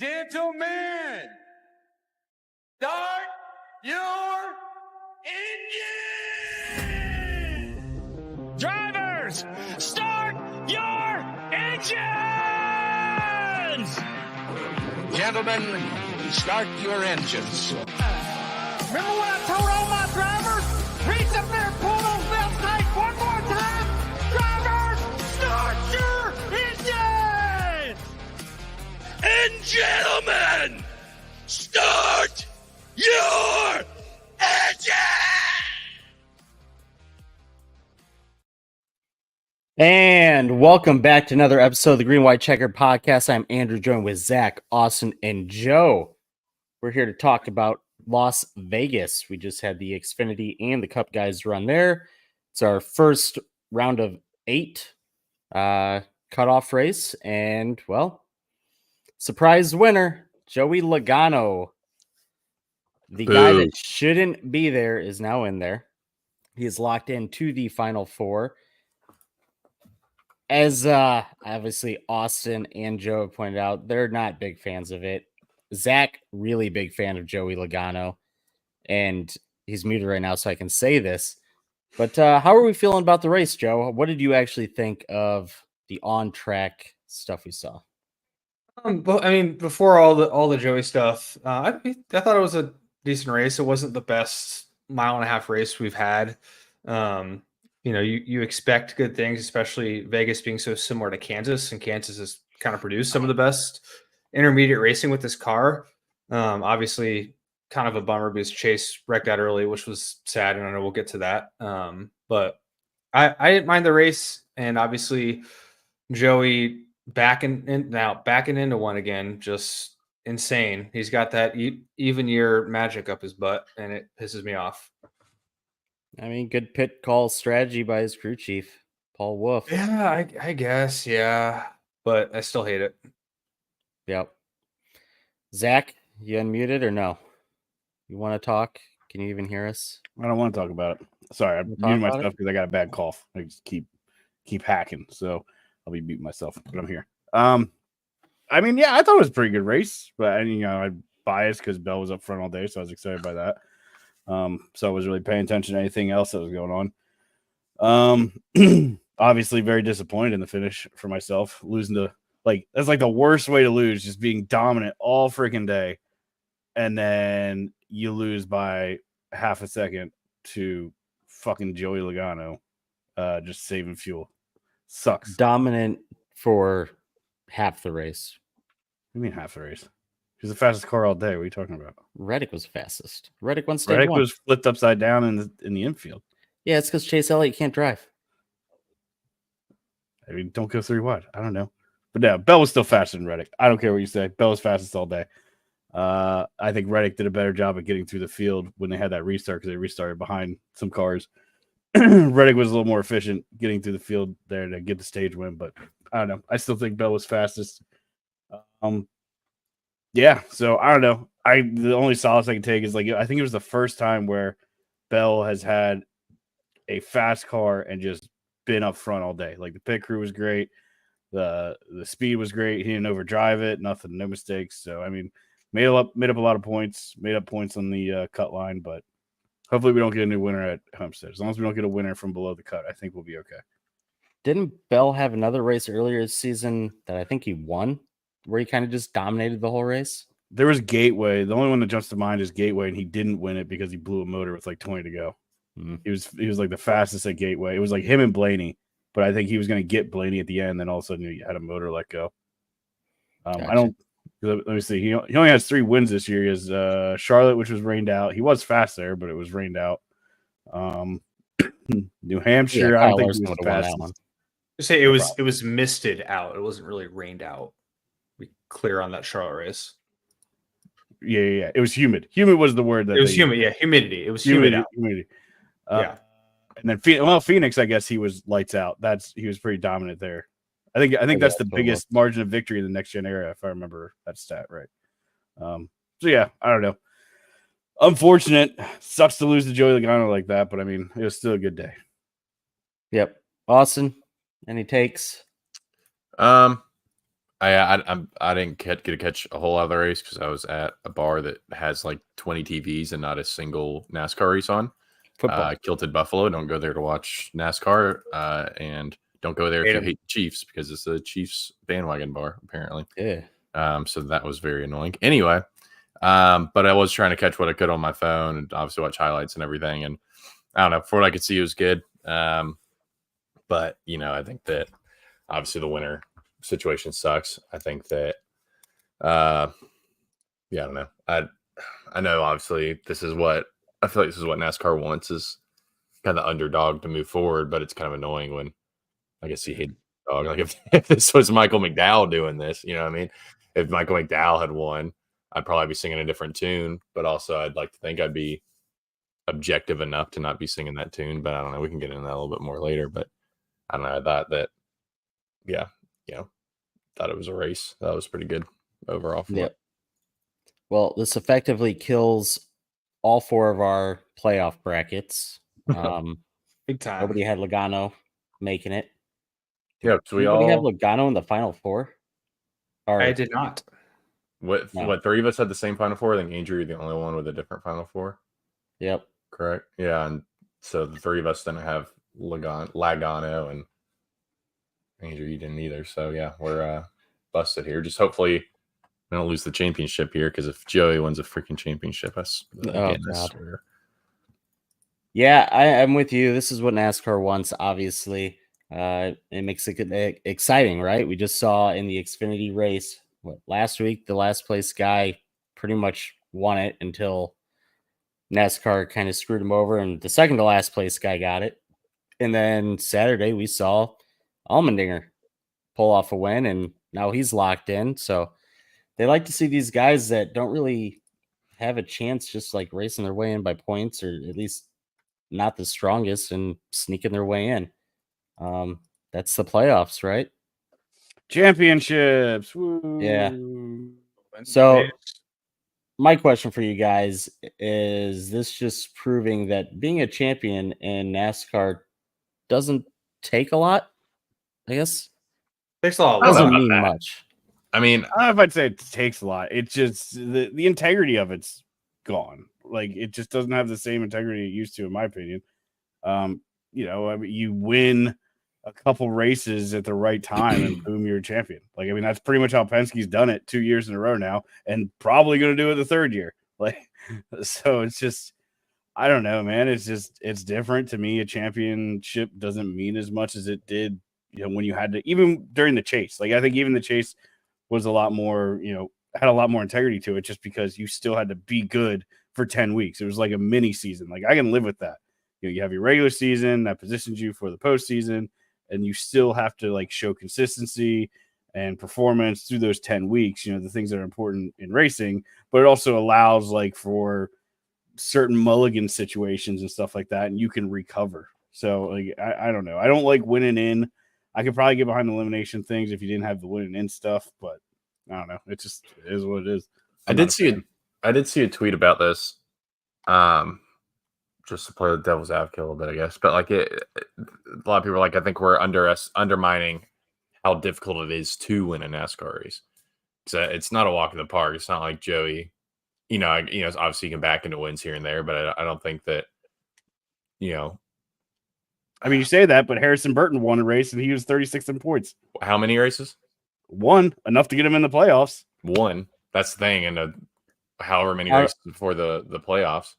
Gentlemen, start your engine! Drivers, start your engines! Gentlemen, start your engines. Remember what I told all my drivers? Reach up there and pull those belts tight one more time! Drivers, start your engines! And gentlemen, start your engine! And welcome back to another episode of the Green White Checkered podcast. I'm Andrew, joined with Zach, Austin, and Joe. We're here to talk about Las Vegas. We just had the Xfinity and the Cup guys run there. It's our first round of 8 cutoff race. And, well, surprise winner, Joey Logano. The guy that shouldn't be there is now in there. He is locked into the Final Four. As obviously Austin and Joe have pointed out, they're not big fans of it. Zach, really big fan of Joey Logano, and he's muted right now, so I can say this. But how are we feeling about the race, Joe? What did you actually think of the on-track stuff we saw? But I mean, before all the Joey stuff, I thought it was a decent race. It wasn't the best mile-and-a-half race we've had. You expect good things, especially Vegas being so similar to Kansas, and Kansas has kind of produced some of the best intermediate racing with this car. Obviously, kind of a bummer because Chase wrecked out early, which was sad, and I know we'll get to that. But I didn't mind the race, and obviously Joey backing into one again, just insane. He's got that even year magic up his butt, and it pisses me off. I mean, good pit call strategy by his crew chief, Paul Wolf. Yeah, I guess, yeah. But I still hate it. Yep. Zach, you unmuted or no? You want to talk? Can you even hear us? I don't want to talk about it. Sorry, I'm muting myself because I got a bad cough. I just keep hacking, so I'll be muting myself, but I'm here. I mean, yeah, I thought it was a pretty good race, but I'm biased because Bell was up front all day, so I was excited by that. So I was really paying attention to anything else that was going on. Obviously very disappointed in the finish for myself, losing to that's like the worst way to lose, just being dominant all freaking day. And then you lose by half a second to fucking Joey Logano, just saving fuel. Sucks. Dominant for half the race. What do you mean half the race? He was the fastest car all day. What are you talking about? Reddick was fastest. Reddick won stage Reddick 1. was flipped upside down in the infield. Yeah, it's because Chase Elliott can't drive. I mean, don't go 3 wide. I don't know. But yeah, Bell was still faster than Reddick. I don't care what you say. Bell was fastest all day. I think Reddick did a better job of getting through the field when they had that restart because they restarted behind some cars. Reddick was a little more efficient getting through the field there to get the stage win, but I don't know. I still think Bell was fastest. Yeah, so I don't know. The only solace I can take is I think it was the first time where Bell has had a fast car and just been up front all day. Like the pit crew was great. The speed was great. He didn't overdrive it. Nothing, no mistakes. So I mean, made up a lot of points. Made up points on the cut line, but hopefully we don't get a new winner at Homestead. As long as we don't get a winner from below the cut, I think we'll be okay. Didn't Bell have another race earlier this season that I think he won, where he kind of just dominated the whole race? There was Gateway. The only one that jumps to mind is Gateway, and he didn't win it because he blew a motor with 20 to go. Mm-hmm. He was like the fastest at Gateway. It was like him and Blaney, but I think he was going to get Blaney at the end. Then all of a sudden he had a motor let go. Gotcha. I don't. Let me see. He only has 3 wins this year. He has Charlotte, which was rained out. He was fast there, but it was rained out. New Hampshire, I don't think he was fast. Say it was misted out. It wasn't really rained out. Be clear on that Charlotte race. Yeah. It was humid. Humid was the word that it was humid. Yeah, humidity. It was humid out. Humidity. Yeah. And then Phoenix, I guess he was lights out. He was pretty dominant there. I think that's the biggest margin of victory in the next gen era, if I remember that stat right. So yeah, I don't know. Unfortunate. Sucks to lose to Joey Logano like that, but I mean, it was still a good day. Yep. Austin, any takes? I I didn't get to catch a whole lot of the race because I was at a bar that has like 20 TVs and not a single NASCAR race on. Kilted Buffalo. Don't go there to watch NASCAR, and don't go there if you hate the Chiefs because it's a Chiefs bandwagon bar apparently. Yeah. So that was very annoying. Anyway, but I was trying to catch what I could on my phone and obviously watch highlights and everything. And I don't know, for what I could see, it was good. But I think that obviously the winter situation sucks. I think that I don't know. I know obviously this is what I feel like this is what NASCAR wants, is kind of the underdog to move forward, but it's kind of annoying when I guess you hate the dog. Like if this was Michael McDowell doing this, you know what I mean? If Michael McDowell had won, I'd probably be singing a different tune, but also I'd like to think I'd be objective enough to not be singing that tune. But I don't know. We can get into that a little bit more later, but I don't know. I thought that, thought it was a race. That was pretty good overall. Yeah. Well, this effectively kills all 4 of our playoff brackets. Big time. Nobody had Logano making it. Yeah, so we Nobody have all Logano in the final 4. Or, I did not. what 3 of us had the same final 4. I think Andrew, you're the only one with a different final 4. Yep. Correct. Yeah, and so the 3 of us didn't have Logano, and Andrew, you didn't either. So yeah, we're busted here. Just hopefully we don't lose the championship here, because if Joey wins a freaking championship, Yeah, I'm with you. This is what NASCAR wants, obviously. It makes it exciting, right? We just saw in the Xfinity race last week, the last place guy pretty much won it until NASCAR kind of screwed him over, and the second to last place guy got it. And then Saturday we saw Allmendinger pull off a win, and now he's locked in. So they like to see these guys that don't really have a chance just like racing their way in by points, or at least not the strongest, and sneaking their way in. That's the playoffs, right? Championships. Woo. Yeah. So my question for you guys is this just proving that being a champion in NASCAR doesn't take a lot? I guess Takes a lot. Doesn't mean much. I mean, I don't know if I'd say it takes a lot. It's just the integrity of it's gone. Like, it just doesn't have the same integrity it used to, in my opinion. You win a couple races at the right time and boom, you're a champion. Like, I mean, that's pretty much how Penske's done it 2 years in a row now, and probably going to do it the third year. Like, so it's just, I don't know, man. It's different to me. A championship doesn't mean as much as it did, when you had to, even during the chase. Like, I think even the chase was a lot more, had a lot more integrity to it, just because you still had to be good for 10 weeks. It was like a mini season. Like, I can live with that. You have your regular season that positions you for the postseason, and you still have to like show consistency and performance through those 10 weeks, the things that are important in racing, but it also allows like for certain mulligan situations and stuff like that, and you can recover. So like, I don't know. I don't like winning in. I could probably get behind the elimination things if you didn't have the winning in stuff, but I don't know. It is what it is. I did see a tweet about this. Just to play the devil's advocate a little bit, I guess. But like a lot of people are like, I think we're undermining how difficult it is to win a NASCAR race. So it's not a walk in the park. It's not like Joey, obviously you can back into wins here and there, but I don't think that, I mean, you say that, but Harrison Burton won a race and he was 36th in points. How many races? One, enough to get him in the playoffs. One. That's the thing. And however many races before the playoffs.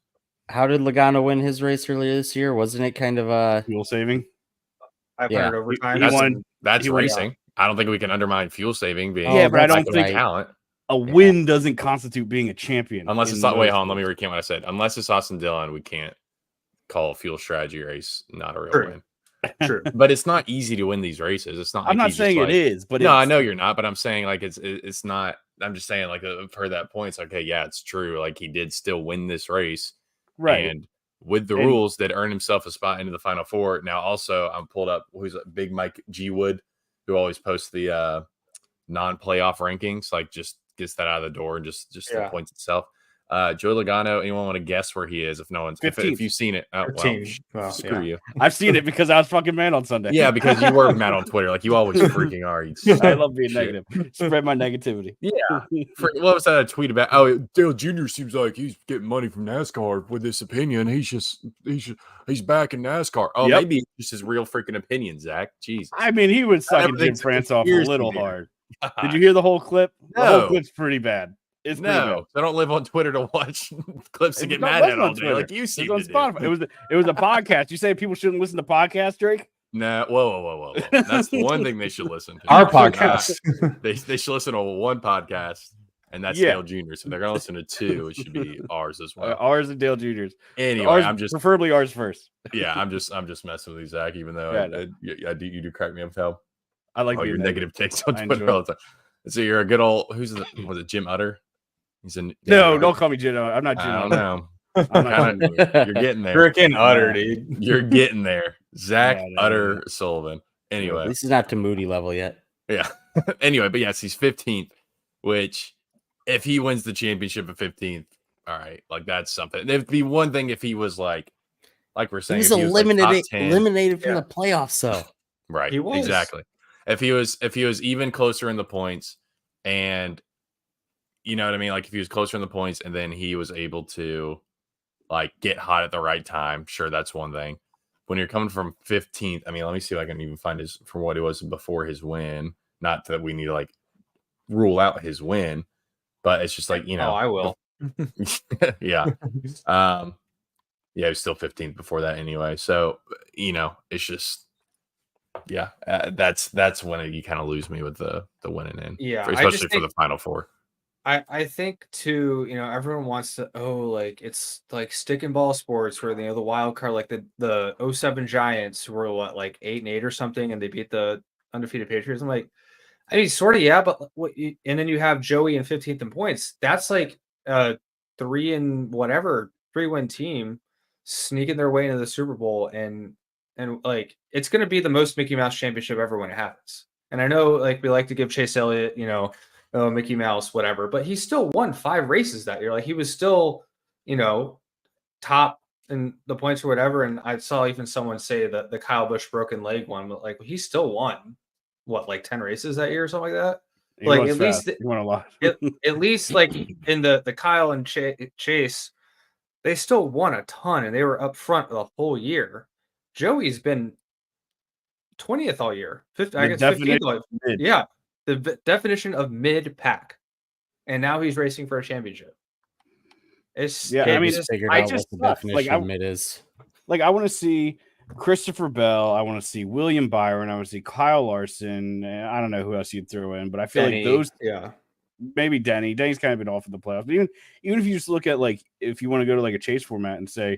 How did Logano win his race earlier this year? Wasn't it kind of a fuel saving? 500 overtime. That's racing. I don't think we can undermine fuel saving being. Yeah, but I don't think talent. A win doesn't constitute being a champion. Unless it's not. Wait, hold on. Let me recant what I said. Unless it's Austin Dillon, we can't call a fuel strategy race not a real win. True. But it's not easy to win these races. It's not. I'm not saying it is, but no, I know you're not. But I'm saying like it's not. I'm just saying like per that point, it's like, okay, yeah, it's true. Like he did still win this race. Right. And with the rules that earned himself a spot into the Final Four. Now, also, I'm pulled up who's Big Mike G. Wood, who always posts the non-playoff rankings, like just gets that out of the door and just the points itself. Joey Logano, anyone want to guess where he is? If no one's, if 15th. you've seen it, oh, well, 13. Well, screw you. I've seen it because I was fucking mad on Sunday. Yeah, because you were mad on Twitter, like you always freaking are. You I love being shit. negative. Spread my negativity. Yeah. What was that a tweet about? Oh, Dale Jr. seems like he's getting money from NASCAR with this opinion. He's back in NASCAR. Oh, Yep. maybe it's just his real freaking opinion, Zach. Jesus. I mean, he was sucking Everything Jim France off a conspiracy little theory. hard. Did you hear the whole clip? The No. whole clip's pretty bad. It's pretty bad. No, I don't live on Twitter to watch clips and get No, it mad at wasn't on all day, Twitter. like you It seem was to on do. Spotify. It was a podcast. You say people shouldn't listen to podcasts, Drake? No, whoa. That's the one thing they should listen to. Our They should podcast. not. They should listen to one podcast, and that's Yeah. Dale Jr. So they're gonna listen to two. It should be ours as well. Ours and Dale Jr.'s. Anyway, Ours, I'm just preferably ours first. I'm just messing with you, Zach. Even though Yeah, you do crack me up, hell. I like All your being negative takes on I Twitter enjoy all the time. So you're a good old was it Jim Utter? He's in No, don't call me Jim. I'm not Jim. I don't know. I'm not Kinda- you're getting there. Freaking utter, dude. You're getting there. Zach Yeah, Utter Sullivan. Anyway. This is not to Moody level yet. Yeah. Anyway, but yes, he's 15th, which if he wins the championship at 15th, all right, like that's something. It'd be one thing if he was like we're saying, He's if he was like top 10, eliminated from the playoffs, though. right? He was. Exactly. If he was even closer in the points, and you know what I mean, like if he was closer in the points, and then he was able to like get hot at the right time, sure, that's one thing. When you're coming from 15th, I mean, let me see if I can even find his from what it was before his win. Not that we need to like rule out his win, but it's just like, you know, I will. yeah. Yeah, he was still 15th before that anyway. So, you know, it's just that's when you kind of lose me with the winning in. Yeah, Especially for the Final Four. I think too, everyone wants to it's like stick and ball sports where the wild card, like the 07 Giants were what, like 8-8 or something, and they beat the undefeated Patriots. I'm like, I mean, sort of, yeah, but and then you have Joey in 15th in points. That's like 3-win team sneaking their way into the Super Bowl, and like it's gonna be the most Mickey Mouse championship ever when it happens. And I know like we like to give Chase Elliott, oh, Mickey Mouse, whatever, but he still won 5 races that year. Like he was still, top in the points or whatever. And I saw even someone say that the Kyle Busch broken leg one, but like he still won what, like 10 races that year or something like that. He Like was at fast. least He won a lot. at least like in the Kyle and Chase, they still won a ton and they were up front the whole year. Joey's been 20th all year. 15th all year. Yeah. The definition of mid pack. And now he's racing for a championship. It's I mean, figured I out just what the definition like, of mid is. Like I want to see Christopher Bell. I want to see William Byron. I want to see Kyle Larson. I don't know who else you'd throw in, but I feel like those. Yeah. Maybe Denny. Denny's kind of been off in the playoffs. But even if you just look at like if you want to go to like a chase format and say,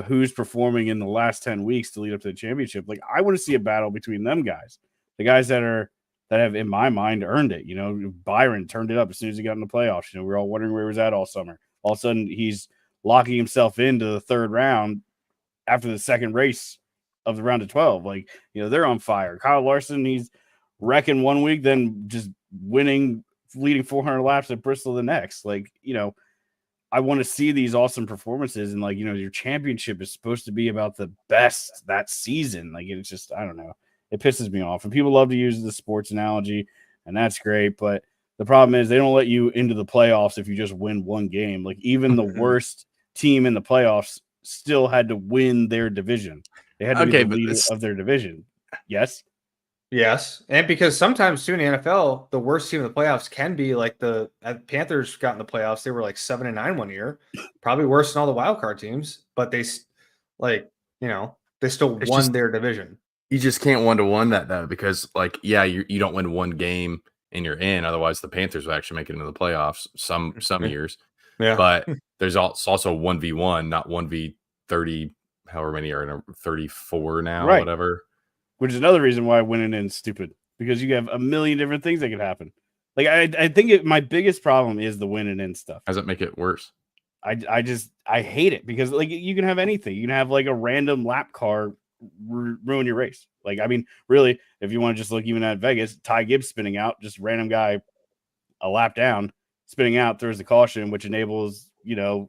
who's performing in the last 10 weeks to lead up to the championship, like I want to see a battle between them guys, the guys that have in my mind earned it. Byron turned it up as soon as he got in the playoffs. We're all wondering where he was at all summer. All of a sudden he's locking himself into the third round after the second race of the round of 12. Like, they're on fire. Kyle Larson, he's wrecking one week, then just leading 400 laps at Bristol the next. Like, I want to see these awesome performances. And like, your championship is supposed to be about the best that season. Like, it's just, I don't know. It pisses me off. And people love to use the sports analogy, and that's great. But the problem is they don't let you into the playoffs if you just win one game. Like, even the worst team in the playoffs still had to win their division. They had to be the leader of their division. Yes? Yes. And because sometimes too in the NFL, the worst team in the playoffs can be like the Panthers got in the playoffs. They were like 7-9 one year, probably worse than all the wild card teams, but they they still won their division. You just can't 1-to-1 that though, because like, yeah, you don't win one game and you're in. Otherwise, the Panthers will actually make it into the playoffs some years. Yeah. But there's also 1v1, not 1v30, however many are in a 34 now, Right. whatever. Which is another reason why winning in is stupid, because you have a million different things that could happen. Like I think my biggest problem is the winning in stuff. How does it make it worse? I hate it because like you can have anything. You can have like a random lap car ruin your race. Like, I mean, really, if you want to just look even at Vegas, Ty Gibbs spinning out, just random guy a lap down, spinning out, throws the caution, which enables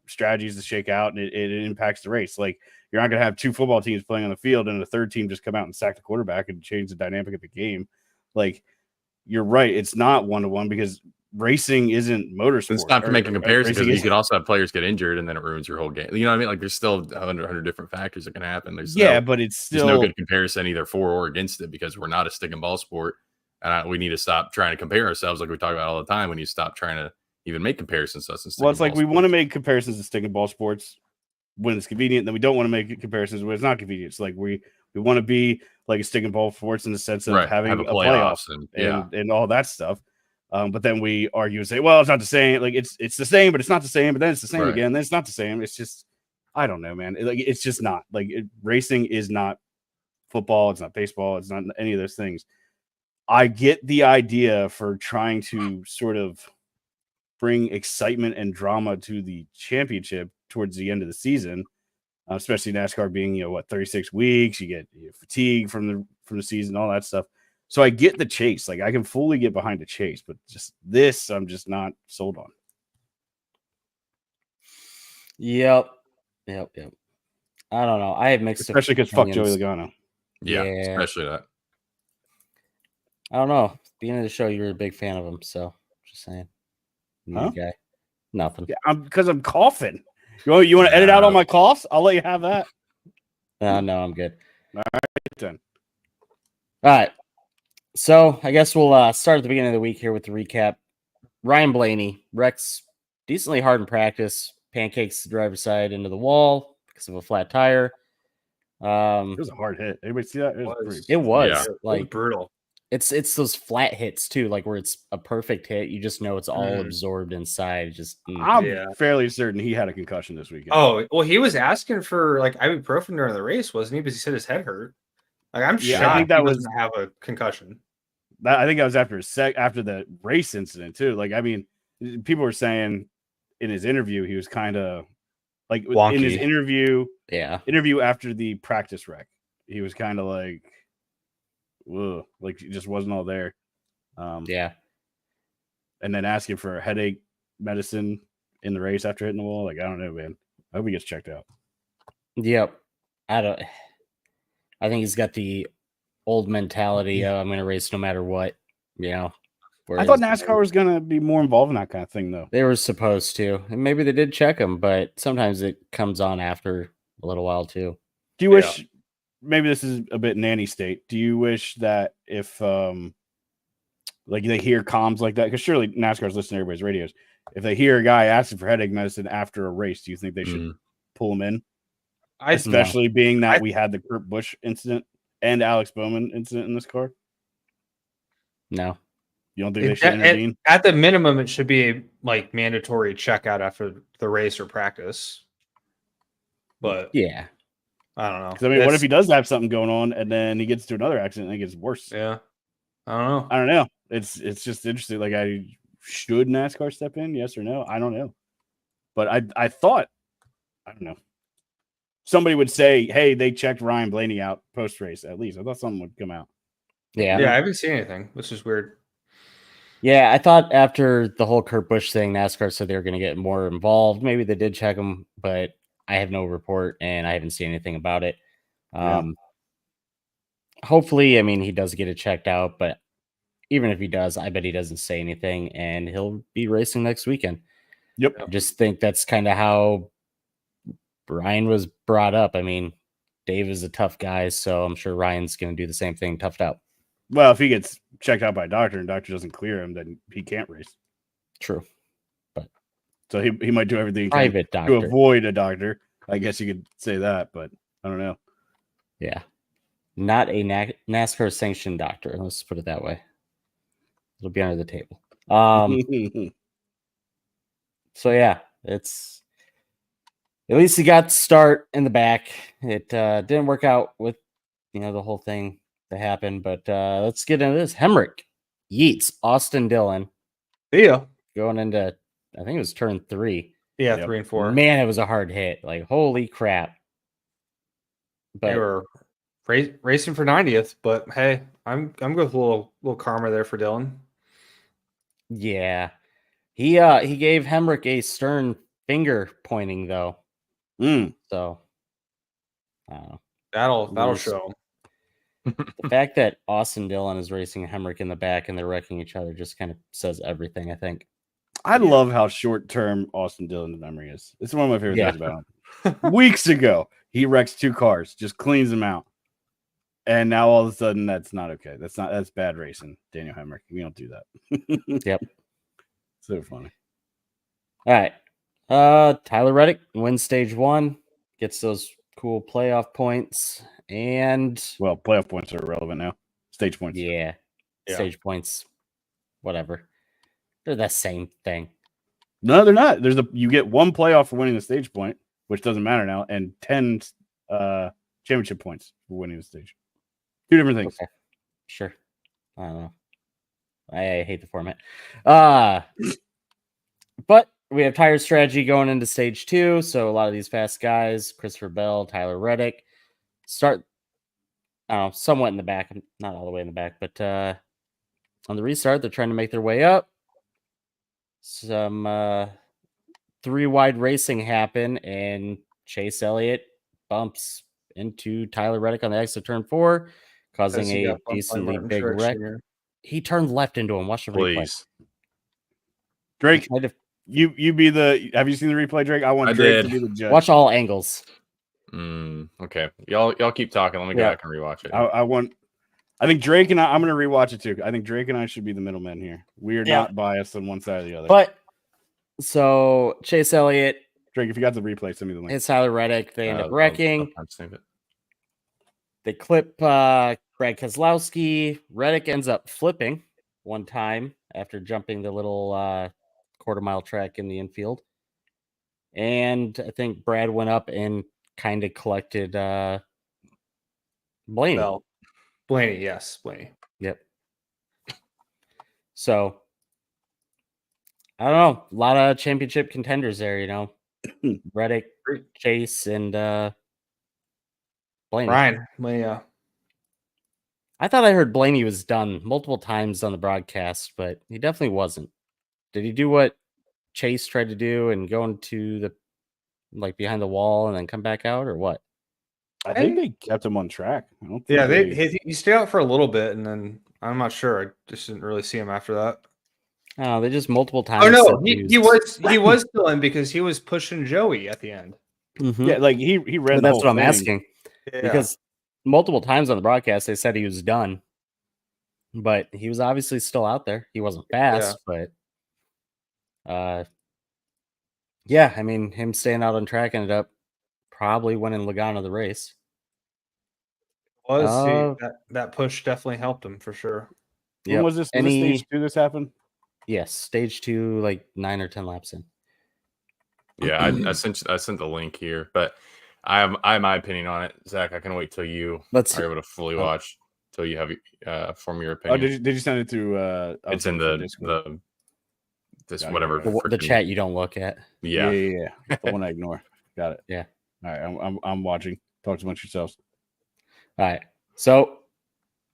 strategies to shake out, and it impacts the race. Like, you're not going to have two football teams playing on the field and a third team just come out and sack the quarterback and change the dynamic of the game. Like, you're right. It's not 1-to-1 because racing isn't motorsport. Stop making comparisons because you isn't. could also have players get injured and then it ruins your whole game. You know what I mean? Like, there's still 100 different factors that can happen. But it's still there's no good comparison either for or against it because we're not a stick and ball sport. And we need to stop trying to compare ourselves like we talk about all the time. When you stop trying to even make comparisons to us. It's like we want to make comparisons to stick and ball sports when it's convenient, then we don't want to make comparisons when it's not convenient. It's like we want to be like a stick and ball sports in the sense of having a playoffs and all that stuff. But then we argue and say, well, it's not the same. Like it's the same, but it's not the same. But then it's the same again. Then it's not the same. It's just, I don't know, man. It's just not racing is not football. It's not baseball. It's not any of those things. I get the idea for trying to sort of bring excitement and drama to the championship towards the end of the season, especially NASCAR being 36 weeks. You get fatigue from the season, all that stuff. So I get the chase. Like, I can fully get behind the chase, but just this, I'm just not sold on. Yep. I don't know. I have mixed, especially because fuck Joey Logano. Yeah, especially that. I don't know. At the beginning of the show, you were a big fan of him, so just saying. Guy. Nothing. Yeah, because I'm coughing. You want to edit out all my coughs? I'll let you have that. No, I'm good. All right, then. All right. So I guess we'll start at the beginning of the week here with the recap. Ryan Blaney wrecks decently hard in practice, pancakes the driver's side into the wall because of a flat tire. It was a hard hit. Anybody see that? It was Yeah, like brutal. It's those flat hits too, like where it's a perfect hit. You just know it's all absorbed inside. I'm fairly certain he had a concussion this weekend. Oh, well, he was asking for like ibuprofen during the race, wasn't he? Because he said his head hurt. Like, I'm shocked I think that he was doesn't have a concussion. I think that was after the race incident too. Like, I mean, people were saying in his interview he was kind of like wonky. In his interview after the practice wreck, he was kind of like, whoa, like he just wasn't all there. And then asking for a headache medicine in the race after hitting the wall. Like, I don't know, man. I hope he gets checked out. Yep. I think he's got the old mentality of I'm going to race no matter what, I thought NASCAR was going to be more involved in that kind of thing, though. They were supposed to, and maybe they did check him, but sometimes it comes on after a little while too. Do you wish? Maybe this is a bit nanny state. Do you wish that if like they hear comms like that, because surely NASCAR's listening to everybody's radios, if they hear a guy asking for headache medicine after a race, do you think they should pull him in? Especially being that we had the Kurt Busch incident and Alex Bowman incident in this car. No, you don't think they should intervene? At the minimum, it should be like mandatory checkout after the race or practice. But yeah, I don't know. Because I mean, what if he does have something going on and then he gets to another accident and it gets worse? Yeah, I don't know. It's just interesting. Like, should NASCAR step in? Yes or no? I don't know. But I thought, I don't know. Somebody would say, hey, they checked Ryan Blaney out post-race, at least. I thought something would come out. Yeah, I haven't seen anything, which is weird. Yeah, I thought after the whole Kurt Busch thing, NASCAR said they were going to get more involved. Maybe they did check him, but I have no report, and I haven't seen anything about it. Hopefully, I mean, he does get it checked out, but even if he does, I bet he doesn't say anything, and he'll be racing next weekend. Yep. I just think that's kind of how Ryan was brought up. I mean, Dave is a tough guy, so I'm sure Ryan's going to do the same thing, toughed out. Well, if he gets checked out by a doctor and doctor doesn't clear him, then he can't race. True. But so he might do everything to avoid a doctor. I guess you could say that, but I don't know. Yeah. Not a NASCAR sanctioned doctor. Let's put it that way. It'll be under the table. So yeah, it's at least he got the start in the back. It didn't work out with the whole thing that happened, but let's get into this. Hemrick yeets Austin Dillon. Yeah, going into I think it was turn 3. Yeah, 3 and 4. Man, it was a hard hit. Like, holy crap! But they were racing for 90th. But hey, I'm good with a little karma there for Dillon. Yeah, he gave Hemrick a stern finger pointing though. So I don't know. That'll Lose. show. The fact that Austin Dillon is racing Hemrick in the back and they're wrecking each other just kind of says everything, I think. I love how short term Austin Dillon's memory is. It's one of my favorite Yeah. things about him. Weeks ago, he wrecks 2 cars, just cleans them out. And now all of a sudden, that's not okay. That's bad racing, Daniel Hemrick. We don't do that. Yep. So funny. All right. Tyler Reddick wins stage 1, gets those cool playoff points, and Well, playoff points are irrelevant now. Stage points. yeah, stage points, whatever. They're the same thing. No, they're not. You get 1 playoff for winning the stage point, which doesn't matter now, and 10 championship points for winning the stage. 2 different things. Okay. Sure. I don't know. I hate the format. But we have tire strategy going into stage 2. So a lot of these fast guys, Christopher Bell, Tyler Reddick, start somewhat in the back, not all the way in the back, but on the restart, they're trying to make their way up. Some 3-wide racing happen, and Chase Elliott bumps into Tyler Reddick on the exit turn 4, causing a decently big wreck. He turned left into him. Watch the replay. Please. Drake, you be the. Have you seen the replay, Drake? I want Drake to be the judge. Watch all angles. Okay, y'all keep talking. Let me go back and rewatch it. I think Drake and I'm going to rewatch it too. I think Drake and I should be the middlemen here. We are not biased on one side or the other. But so Chase Elliott, Drake, if you got the replay, send me the link. It's Tyler Reddick. They end up wrecking. I'll save it. They clip Brad Keselowski. Reddick ends up flipping one time after jumping the little quarter-mile track in the infield. And I think Brad went up and kind of collected Blaney. Blaney, yes, Blaney. Yep. So, I don't know. A lot of championship contenders there, Reddick, Chase, and Blaney. Ryan, yeah. I thought I heard Blaney was done multiple times on the broadcast, but he definitely wasn't. Did he do what Chase tried to do and go into the behind the wall and then come back out, or what? I think they kept him on track. I don't think he stayed out for a little bit, and then I'm not sure. I just didn't really see him after that. Oh, they just multiple times. Oh no, he was still in because he was pushing Joey at the end. Mm-hmm. Yeah, like he read. But that's what I'm asking. Yeah. Because multiple times on the broadcast they said he was done, but he was obviously still out there. He wasn't fast, but yeah, I mean, him staying out on track ended up probably winning Logano the race. That push definitely helped him for sure. When was this? Was this stage 2 this happened? Yes, stage 2, like 9 or 10 laps in. Yeah, I sent the link here, but I have my opinion on it. Zach, I can wait till you are able to fully watch, till you have form your opinion. Oh, did you send it through? It's in the whatever the chat you don't look at. Yeah. The one I ignore. Got it. Yeah. All right, I'm watching. Talk amongst yourselves. All right. So,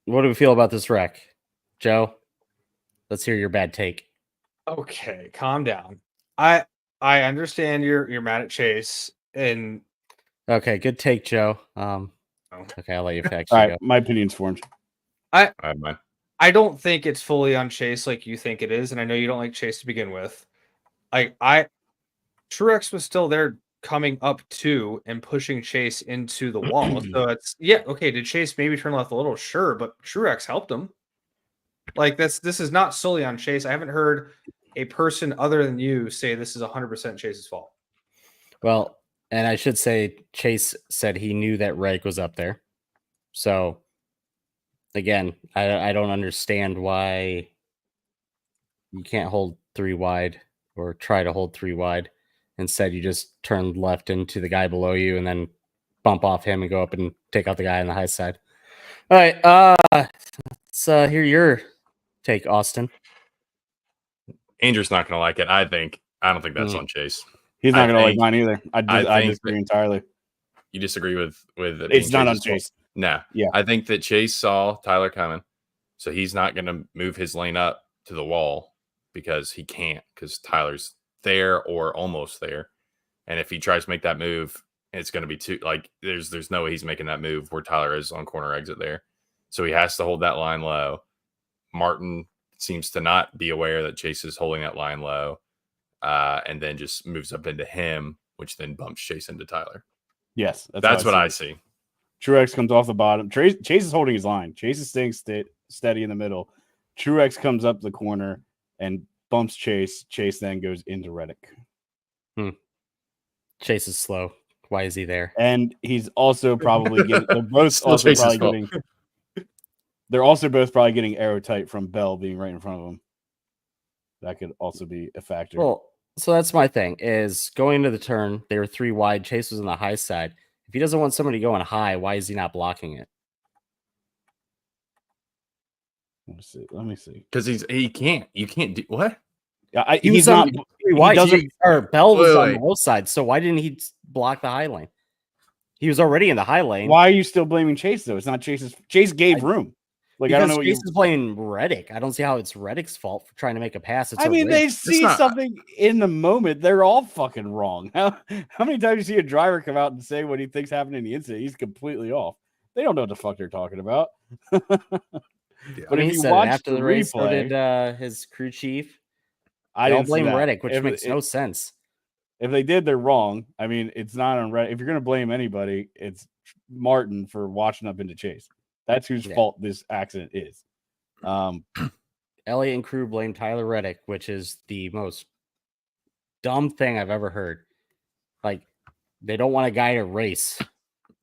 what do we feel about this wreck, Joe? Let's hear your bad take. Okay, calm down. I understand you're mad at Chase, and okay, good take, Joe. Okay, I'll let you fact. All right, my opinion's formed. I have mine. I don't think it's fully on Chase like you think it is, and I know you don't like Chase to begin with. Truex was still there coming up to and pushing Chase into the wall. So it's okay. Did Chase maybe turn left a little? Sure, but Truex helped him. This is not solely on Chase. I haven't heard a person other than you say this is 100% Chase's fault. Well, and I should say Chase said he knew that Reddick was up there. So again, I don't understand why you can't hold 3 wide or try to hold 3 wide. Instead, you just turn left into the guy below you and then bump off him and go up and take out the guy on the high side. All right, let's hear your take, Austin. Andrew's not going to like it. I don't think that's on Chase. He's not going to like mine either. I disagree entirely. You disagree with it? It's not on Chase. No. Yeah. I think that Chase saw Tyler coming, so he's not going to move his lane up to the wall because he can't, because Tyler's there or almost there. And if he tries to make that move, it's going to be too like there's no way he's making that move where Tyler is on corner exit there. So he has to hold that line low. Martin seems to not be aware that Chase is holding that line low, and then just moves up into him, which then bumps Chase into Tyler. Yes, that's what I see. Truex comes off the bottom. Chase is holding his line. Chase is staying steady in the middle. Truex comes up the corner and bumps Chase. Chase then goes into Reddick. Chase is slow. Why is he there? And he's also probably getting. They're both also probably getting. They're also both probably getting arrow tight from Bell being right in front of them. That could also be a factor. Well, so that's my thing is going into the turn, they were 3 wide. Chase was on the high side. If he doesn't want somebody going high, why is he not blocking it? Let me see. Because he can't. You can't do what? He's not 3 wide. Or Bell was on the Wait. low side. So why didn't he block the high lane? He was already in the high lane. Why are you still blaming Chase though? It's not Chase's. Chase gave room. Like I don't know what Chase is playing Reddick. I don't see how it's Reddick's fault for trying to make a pass. I mean, they see something in the moment. They're all fucking wrong. How many times you see a driver come out and say what he thinks happened in the incident? He's completely off. They don't know what the fuck they're talking about. But if you watch after the race, so replay, did his crew chief. I don't didn't blame Reddick, which makes no sense. If they did, they're wrong. I mean, it's not on Reddick. If you're going to blame anybody, it's Martin for watching up into Chase. That's whose fault this accident is. Elliott and crew blame Tyler Reddick, which is the most dumb thing I've ever heard. Like, they don't want a guy to race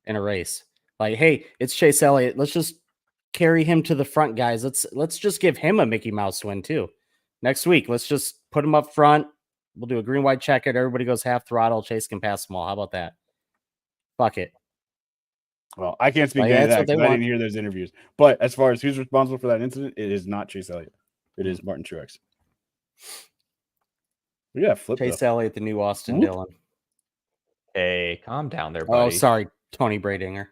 in a race. Like, hey, it's Chase Elliott. Let's just carry him to the front, guys. Let's just give him a Mickey Mouse win too. Next week, let's just put him up front. We'll do a green white checkered. Everybody goes half throttle. Chase can pass them all. How about that? Fuck it. Well, I can't speak to that because I didn't hear those interviews. But as far as who's responsible for that incident, it is not Chase Elliott. It is Martin Truex. Yeah, flip Chase Elliott, the new Austin Dillon. Hey, calm down there, buddy. Oh, sorry, Tony Bradinger.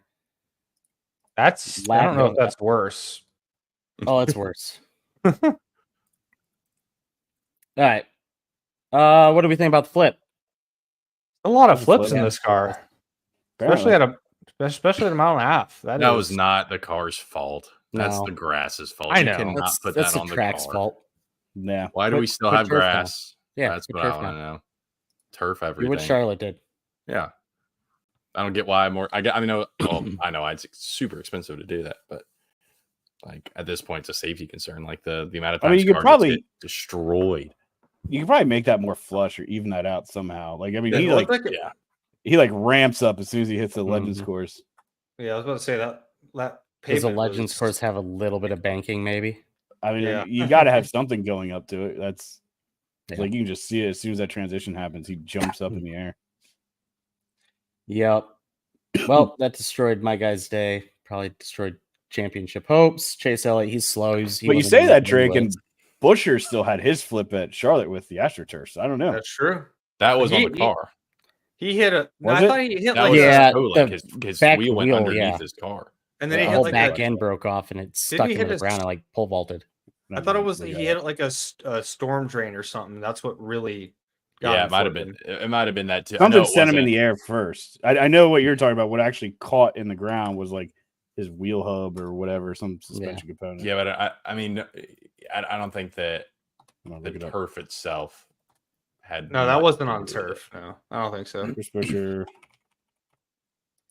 I don't know if that's worse. Oh, it's worse. All right. What do we think about the flip? A lot of flips in this car, especially at a mile and a half. That was not the car's fault. That's the grass's fault. I know. You cannot put that's that on the the track's car. fault. Yeah. Why do we still have grass? Yeah, that's what I want to know. Turf everything. What Charlotte did. Yeah. I don't get why more. I know. Well, I know it's super expensive to do that, but like at this point, it's a safety concern. Like the amount of time you could probably get destroyed. You could probably make that more flush or even that out somehow. Like I mean, he ramps up as soon as he hits the Legends course. Yeah, I was about to say that. Does the Legends course have a little bit of banking? Maybe. I mean, you got to have something going up to it. That's like you can just see it as soon as that transition happens. He jumps up in the air. Yep. Well, that destroyed my guy's day. Probably destroyed championship hopes. Chase Elliott, he's slow. But you say that, Drake, and Busher still had his flip at Charlotte with the AstroTurf. So I don't know. That's true. That was on the car. He hit a. Was I it? thought he hit his back wheel went wheel, underneath his car. And then he the hit whole like back end broke off and it stuck into the ground and like pole vaulted. I thought it was he hit like a storm drain or something. That's what really. Yeah, it might have been. It might have been that too. Something sent him in the air first. I know what you're talking about. What actually caught in the ground was like his wheel hub or whatever, some suspension component. Yeah, but I mean, I don't think that the turf itself had. No, that wasn't on turf. No, I don't think so.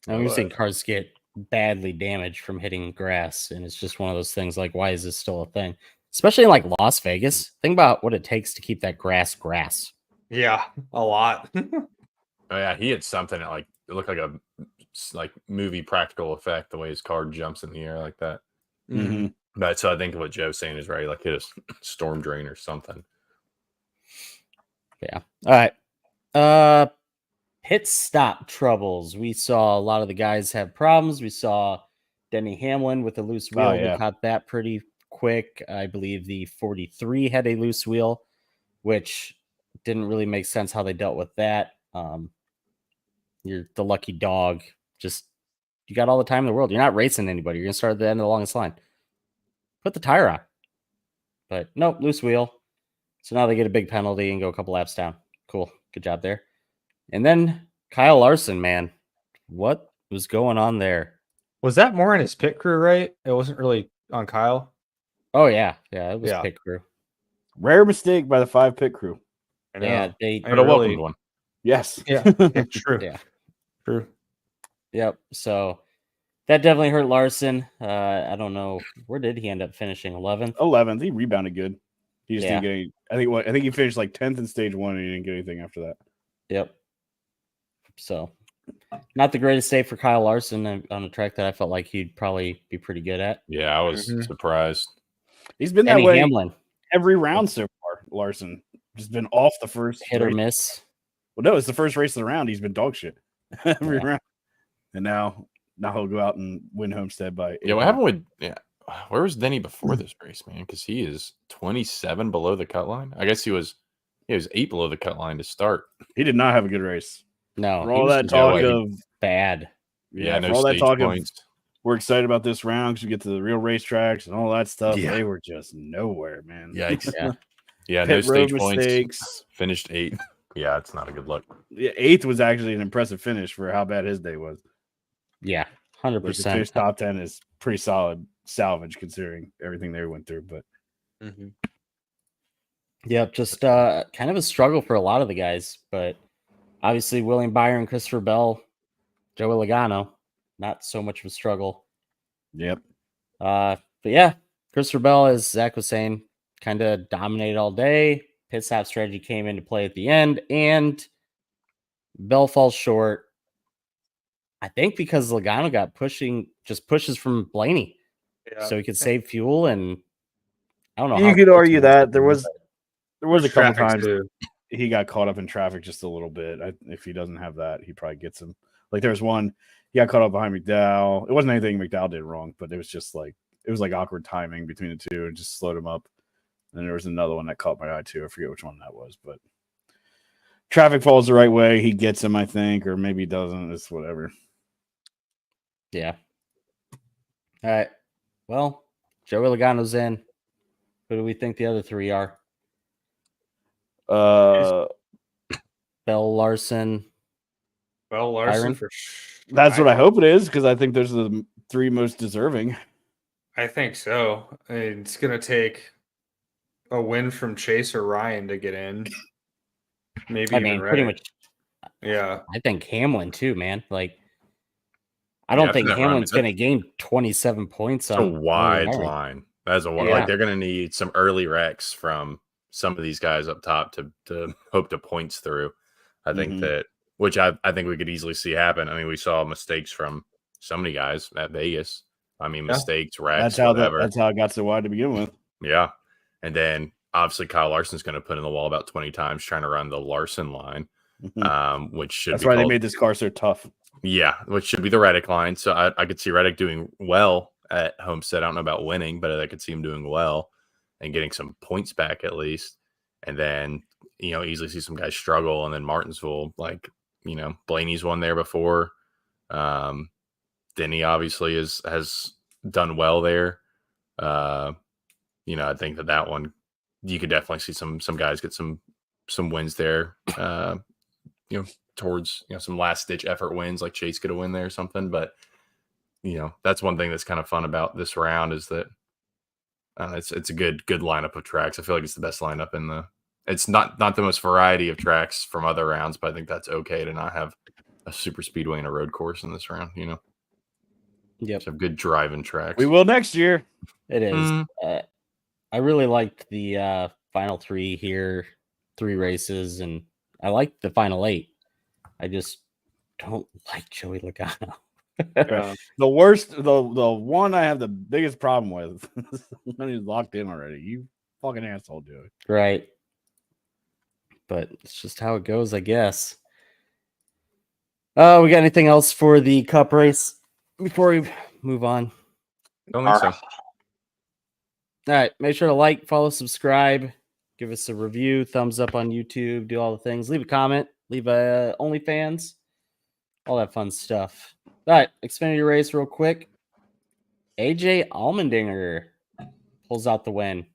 We've seen cars get badly damaged from hitting grass, and it's just one of those things. Like, why is this still a thing? Especially in like Las Vegas. Think about what it takes to keep that grass. Yeah, a lot. Oh yeah, he had something that it looked like a movie practical effect, the way his car jumps in the air like that. Mm-hmm. But so I think what Joe's saying is right, like hit a storm drain or something. Yeah. All right. Pit stop troubles. We saw a lot of the guys have problems. We saw Denny Hamlin with a loose wheel. We caught that pretty quick. I believe the 43 had a loose wheel, which didn't really make sense how they dealt with that. You're the lucky dog. Just you got all the time in the world. You're not racing anybody. You're gonna start at the end of the longest line. Put the tire on. But nope, loose wheel. So now they get a big penalty and go a couple laps down. Cool. Good job there. And then Kyle Larson, man, what was going on there? Was that more in his pit crew, right? It wasn't really on Kyle. Oh yeah, it was Yeah. pit crew. Rare mistake by the 5 pit crew. I know. Yeah, But a welcomed one. Yes. Yeah, it's true. Yeah. True. Yep. So that definitely hurt Larson. I don't know, where did he end up finishing? 11th. 11th. He rebounded good. He just Yeah. didn't get any. I think he finished like 10th in stage 1, and he didn't get anything after that. Yep. So not the greatest day for Kyle Larson on a track that I felt like he'd probably be pretty good at. Yeah, I was surprised. He's been that Denny way Hamlin, every round so far. Larson just been off the first hit or race. miss. Well, no, it's the first race of the round. He's been dog shit every Yeah. round, and now he'll go out and win Homestead by. Yeah, what happened with where was Denny before this race, man? Because he is 27 below the cut line. I guess he was 8 below the cut line to start. He did not have a good race. No, For he all was that just talk really of bad. Yeah, for no all that stage talk points. of we're excited about this round because we get to the real racetracks and all that stuff. Yeah. They were just nowhere, man. Yikes. Yeah. Yeah, no Pit road stage points. mistakes. Finished 8. Yeah, it's not a good look. Yeah, 8th was actually an impressive finish for how bad his day was. Yeah, Like, to 100%. finish top 10 is pretty solid salvage considering everything they went through. But Yep, just kind of a struggle for a lot of the guys, but obviously William Byron, Christopher Bell, Joey Logano, not so much of a struggle. yep, But yeah, Christopher Bell, as Zach was saying, kind of dominated all day. Pit stop strategy came into play at the end, and Bell falls short. I think because Logano got pushes from Blaney, so he could save fuel. And I don't know. you how could close argue he that there was a couple Traffic times too. he got caught up in traffic just a little bit. If he doesn't have that, he probably gets him. Like there's one he got caught up behind McDowell. It wasn't anything McDowell did wrong, but it was just like awkward timing between the two and just slowed him up. And there was another one that caught my eye too. I forget which one that was, but traffic falls the right way. He gets him, I think, or maybe he doesn't. It's whatever. Yeah. All right. Well, Joey Logano's in. Who do we think the other 3 are? Bell, Larson. Well, Larson Byron? for That's what I hope it is because I think those are the 3 most deserving. I think so. It's gonna take a win from Chase or Ryan to get in. Maybe I even mean, Reddick. pretty much. Yeah. I think Hamlin too, man. Like, I don't Yeah, think for that run, Hamlin's going to gain 27 points It's a on wide Byron. line. That's a wide. Yeah. Like they're going to need some early wrecks from some of these guys up top to hope to points through. I think that, which I think we could easily see happen. I mean, we saw mistakes from so many guys at Vegas. I mean, mistakes, wrecks, whatever. That's how it got so wide to begin with. Yeah, and then obviously Kyle Larson's going to put in the wall about 20 times trying to run the Larson line, which should. That's be why called, they made this car so tough. Yeah, which should be the Reddick line. So I could see Reddick doing well at Homestead. I don't know about winning, but I could see him doing well and getting some points back at least. And then, easily see some guys struggle. And then Martinsville, like, Blaney's won there before. Denny obviously has done well there. I think that one, you could definitely see some guys get some wins there. Towards some last ditch effort wins, like Chase could have win there or something. But that's one thing that's kind of fun about this round is that it's a good lineup of tracks. I feel like it's the best lineup in the. It's not the most variety of tracks from other rounds, but I think that's okay to not have a super speedway and a road course in this round. Yep. Some good driving tracks. We will next year. It is. I really liked the final 3 here, 3 races, and I liked the final 8. I just don't like Joey Logano. The worst, the one I have the biggest problem with when he's locked in already. You fucking asshole, Joey. Right. But it's just how it goes, I guess. We got anything else for the Cup race before we move on? Don't think so. All right. Make sure to like, follow, subscribe, give us a review, thumbs up on YouTube, do all the things. Leave a comment, leave a OnlyFans, all that fun stuff. All right. Xfinity race real quick. AJ Allmendinger pulls out the win.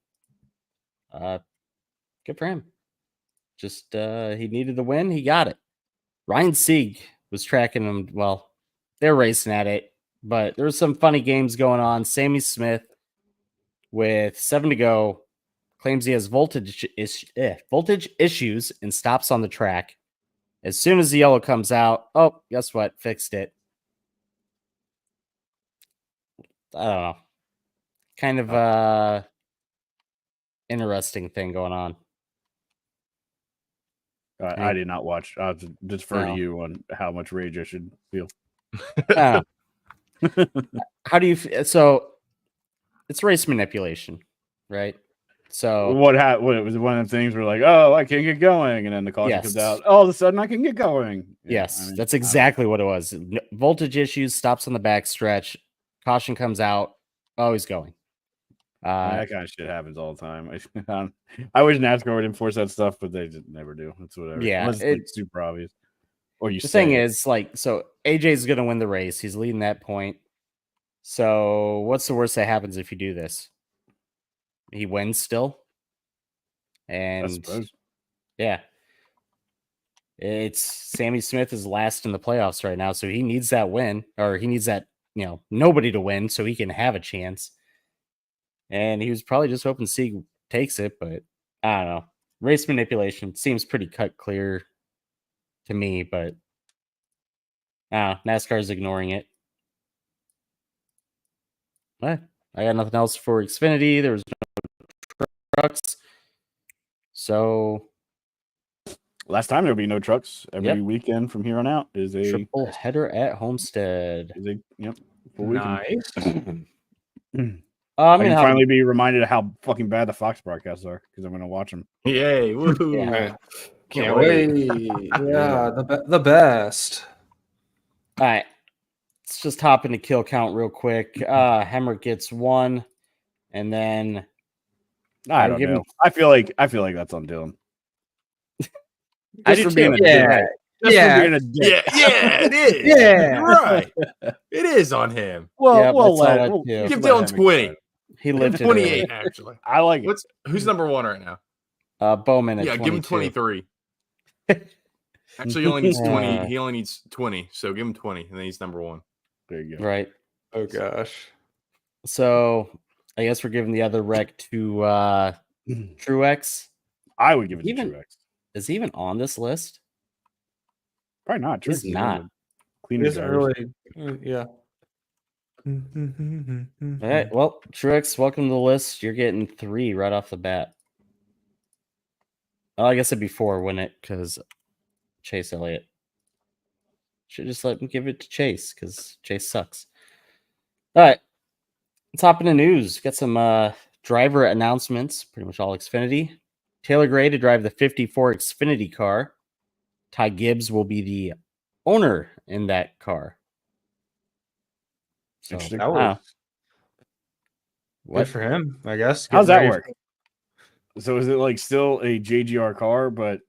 Good for him. Just he needed the win. He got it. Ryan Sieg was tracking him. Well, they're racing at it, but there was some funny games going on. Sammy Smith, with 7 to go, claims he has voltage issues and stops on the track. As soon as the yellow comes out, oh, guess what? Fixed it. I don't know. Kind of interesting thing going on. I did not watch. I'll defer No. to you on how much rage I should feel. How do you so it's race manipulation, right? So What it was one of the things where like, oh, I can't get going, and then the caution comes out. All of a sudden, I can get going. Yeah, yes, I mean, that's exactly what it was. Voltage issues, stops on the back stretch, caution comes out. Oh, he's going. That kind of shit happens all the time. I wish NASCAR would enforce that stuff, but they just never do. It's whatever. Yeah, unless it's like super obvious. Or the thing is, like, so AJ's going to win the race. He's leading that point. So what's the worst that happens if you do this? He wins still. And yeah, it's Sammy Smith is last in the playoffs right now. So he needs that win, or he needs that, nobody to win so he can have a chance. And he was probably just hoping Sieg takes it, but I don't know. Race manipulation seems pretty cut clear to me, but NASCAR's ignoring it. I got nothing else for Xfinity. There was no trucks. So last time there'll be no trucks. Every weekend from here on out is a triple header at Homestead. Full weekend. Nice. I can finally be reminded of how fucking bad the Fox broadcasts are because I'm going to watch them. Yay! Woohoo! Yeah. Can't wait. Yeah, the best. All right. Let's just hop into kill count real quick. Hemrick gets 1, and then I don't know. I feel like that's on Dylan. I do too. Yeah. Yeah, it is. Yeah. You're right. It is on him. Well, Give Dylan 20. He lifted 28, actually. I like it. Who's number 1 right now? Bowman. At 22. Give him 23. Actually, he only needs 20. He only needs 20. So give him 20, and then he's number 1. There you go. Right. Oh gosh. So I guess we're giving the other wreck to Truex. I would give it to Truex. Is he even on this list? Probably not. He's not. It's early. Yeah. All right. Well, Truex, welcome to the list. You're getting 3 right off the bat. Well, I guess it'd be 4, wouldn't it? Because Chase Elliott. Should just let him give it to Chase because Chase sucks. All right. Let's hop into news. Got some driver announcements, pretty much all Xfinity. Taylor Gray to drive the 54 Xfinity car. Ty Gibbs will be the owner in that car. So, interesting. Good for him, I guess. How's that work? So is it like still a JGR car, but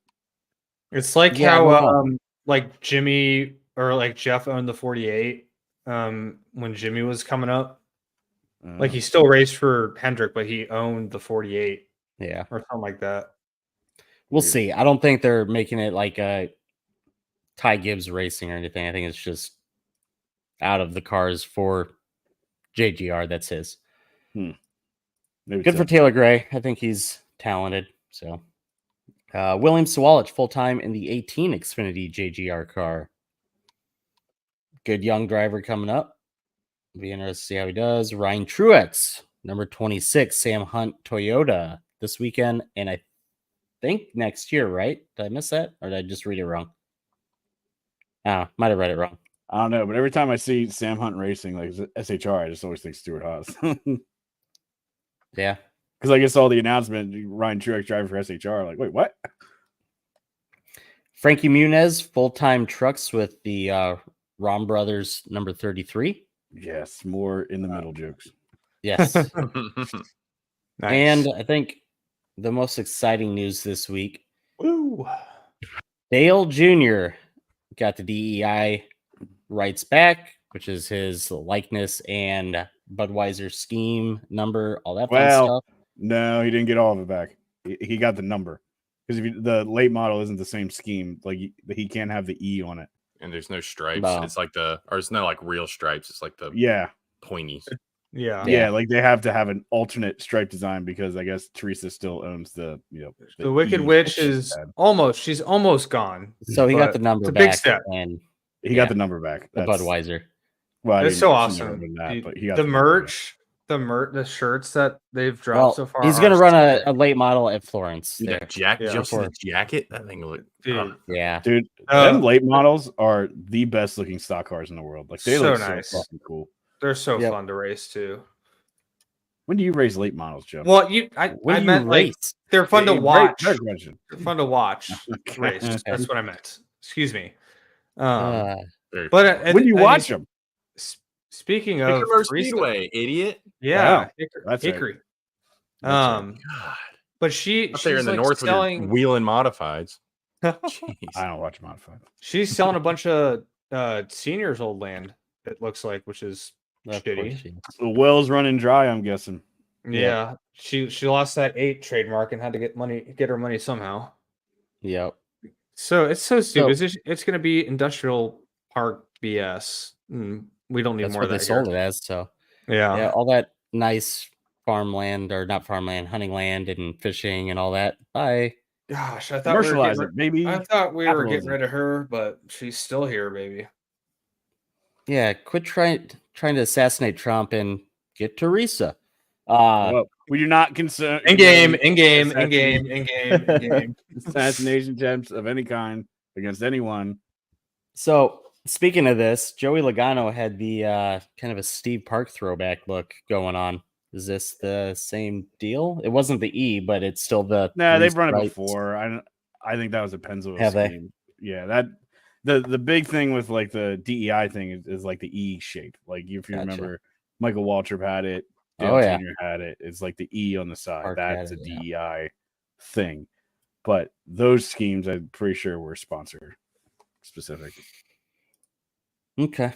it's like how like Jimmy or like Jeff owned the 48 when Jimmy was coming up. Like he still raced for Hendrick, but he owned the 48. Yeah. Or something like that. We'll see. I don't think they're making it like a Ty Gibbs racing or anything. I think it's just out of the cars for JGR. That's his. Good for Taylor Gray. I think he's talented. So William Sawalich full-time in the 18 Xfinity JGR car. Good young driver coming up. Be interested to see how he does. Ryan Truex, number 26, Sam Hunt Toyota this weekend. And I think next year, right? Did I miss that? Or did I just read it wrong? Might have read it wrong. I don't know, but every time I see Sam Hunt racing, like SHR, I just always think Stuart Haas. Yeah. Because I guess all the announcement, Ryan Truex driving for SHR, like, wait, what? Frankie Muniz, full-time trucks with the Rom Brothers number 33. Yes, more in the middle jokes. Yes. Nice. And I think the most exciting news this week. Woo. Dale Jr. got the DEI rights back, which is his likeness and Budweiser scheme number, all that fun stuff. No, he didn't get all of it back. He got the number. because the late model isn't the same scheme. Like he can't have the E on it. And there's no stripes. No. It's like it's no like real stripes. It's like the Yeah, pointies. yeah. Like they have to have an alternate stripe design because I guess Teresa still owns the The Wicked E Witch that is she had. she's almost gone. So he got But the number it's a back big step. and He got the number back. the Budweiser. Well, That's so I didn't- awesome. remember that, but he got The number back. merch, the shirts that they've dropped Well, so far. he's are going to run sick. a late model at Florence. Dude, There. that jacket, Yeah. just the jacket, that thing looked. Dude. Yeah. Dude, Uh, them late models are the best looking stock cars in the world. Like they So look nice. so fucking cool. They're so Yep. fun to race too. When do you race late models, Joe? Well, When I do meant you like race? they're fun to Great- watch. great question. They're fun to watch Okay. race. That's what I meant. Excuse me. Very But cool. When do you watch them? Speaking of Hickory Teresa- Speedway, idiot. yeah, Wow, that's right. Hickory. That's right. God. But she's Up there in the like north selling. with your wheeling modifieds. Jeez. I don't watch modified. She's selling a bunch of seniors old land. It looks like, which is Of shitty. course she is. The well's running dry, I'm guessing. Yeah, she lost that 8 trademark and had to get her money somehow. Yep. So it's so stupid. So- It's going to be industrial park BS. We don't need That's more what of they that sold here. it as. So Yeah. yeah, all that nice farmland or not farmland, hunting land and fishing and all that. Bye. Gosh, I thought we were Commercialize getting it, baby. I thought we were getting Capitalism. rid of her, but she's still here, baby. Yeah, quit trying to assassinate Trump and get Teresa. Well, we do not concern In game. assassination attempts of any kind against anyone. So speaking of this, Joey Logano had the kind of a Steve Park throwback look going on. Is this the same deal? It wasn't the E, but it's still the. Nah, they've three run it stripes. before. I think that was a Pennzoil Have they? scheme. Yeah, that the big thing with like the DEI thing is like the E shape. Like if you Gotcha. remember, Michael Waltrip had it. Dale Oh, yeah. Jr. had it. It's like the E on the side. Park had That's a it, yeah. DEI thing. But those schemes, I'm pretty sure, were sponsor specific. Okay.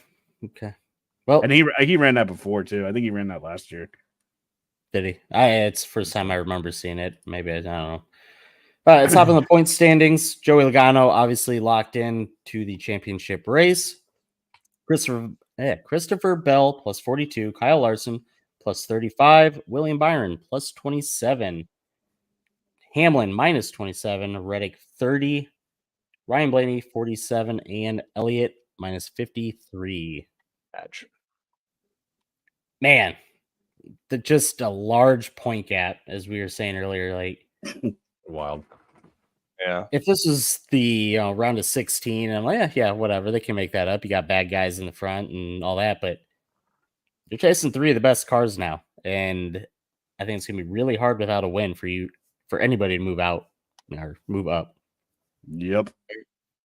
Well, And he ran that before too. I think he ran that last year. did he? It's the first time I remember seeing it. Maybe I don't know. It's top in the point standings. Joey Logano obviously locked in to the championship race. Christopher Bell plus 42, Kyle Larson plus 35, William Byron plus 27, Hamlin minus 27, Reddick 30, Ryan Blaney 47, and Elliott minus 53. Man, just a large point gap, as we were saying earlier. Like, Wild. Yeah. if this is the round of 16, I'm like, yeah, whatever. They can make that up. You got bad guys in the front and all that, but you're chasing 3 of the best cars now. And I think it's going to be really hard without a win for anybody to move out or move up. Yep.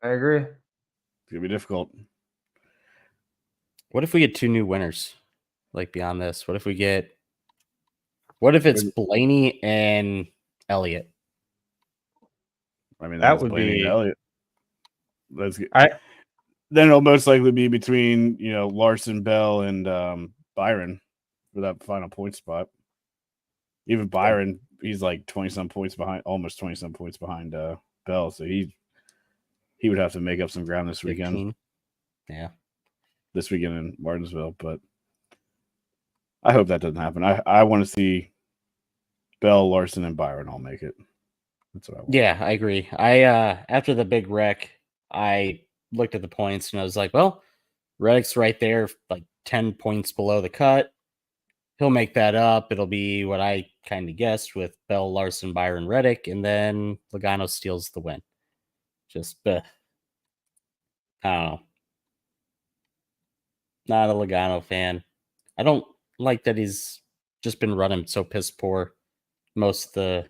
I agree. It's gonna be difficult. What if we get 2 new winners? Like beyond this, what if it's Blaney and Elliott? I mean, That that's would Blaney and be- Elliott. That's good. I- Then it'll most likely be between Larson, Bell, and Byron for that final point spot. Even Byron, he's like 20-some points behind, almost 20-some points behind Bell, so he would have to make up some ground this weekend. 15. Yeah. This weekend in Martinsville, but I hope that doesn't happen. I want to see Bell, Larson, and Byron all make it. That's what I want. Yeah, I agree. I after the big wreck, I looked at the points and I was like, well, Reddick's right there, like 10 points below the cut. He'll make that up. It'll be what I kind of guessed with Bell, Larson, Byron, Reddick, and then Logano steals the win. Just, I don't know. Not a Logano fan. I don't like that he's just been running so piss poor most of the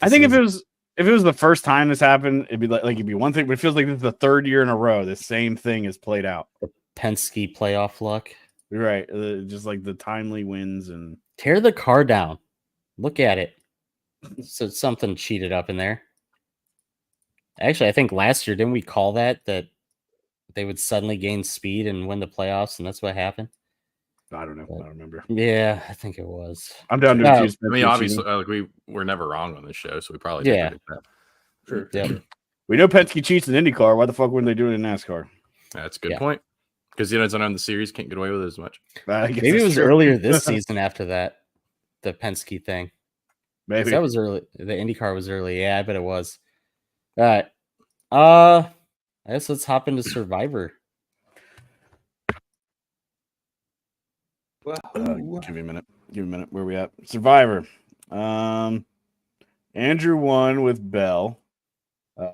I think season. if it was the first time this happened, it'd be like it'd be one thing, but it feels like this is the 3rd year in a row the same thing is played out. Penske playoff luck. You're right, just like the timely wins and Tear the car down. Look at it. So something cheated up in there. Actually, I think last year, didn't we call that they would suddenly gain speed and win the playoffs, and that's what happened? I don't know. I don't remember. Yeah, I think it was. I'm down to No, accuse I mean, Penske of obviously, cheating. like we're never wrong on this show, so we probably did Yeah. predict that. Sure. Yep. We know Penske cheats in IndyCar. Why the fuck wouldn't they do it in NASCAR? That's a good Yeah. point. Because he doesn't own the series, can't get away with it as much. I guess Maybe it that's was true. earlier this season after that, the Penske thing. 'Cause Maybe that was early. The IndyCar was early. Yeah, I bet it was. All right. I guess let's hop into Survivor. Give me a minute. Where we at? Survivor. Andrew won with Bell,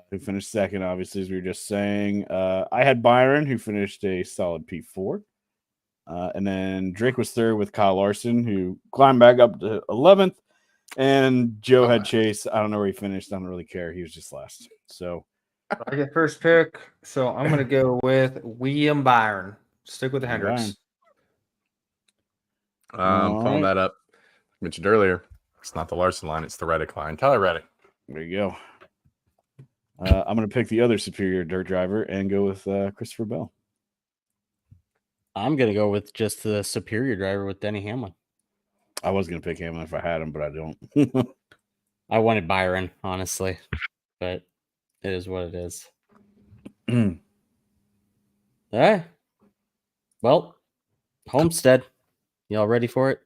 who finished second, obviously, as we were just saying. I had Byron, who finished a solid P4. And then Drake was third with Kyle Larson, who climbed back up to 11th. And Joe had Chase. I don't know where he finished. I don't really care. He was just last. So I get first pick, so I'm going to go with William Byron. Stick with the Hendricks. Pulling that up. Mentioned earlier, it's not the Larson line, it's the Reddick line. Tyler Reddick. There you go. I'm going to pick the other superior dirt driver and go with Christopher Bell. I'm going to go with just the superior driver with Denny Hamlin. I was going to pick Hamlin if I had him, but I don't. I wanted Byron, honestly, but it is what it is. All right. Well, Homestead. Y'all ready for it?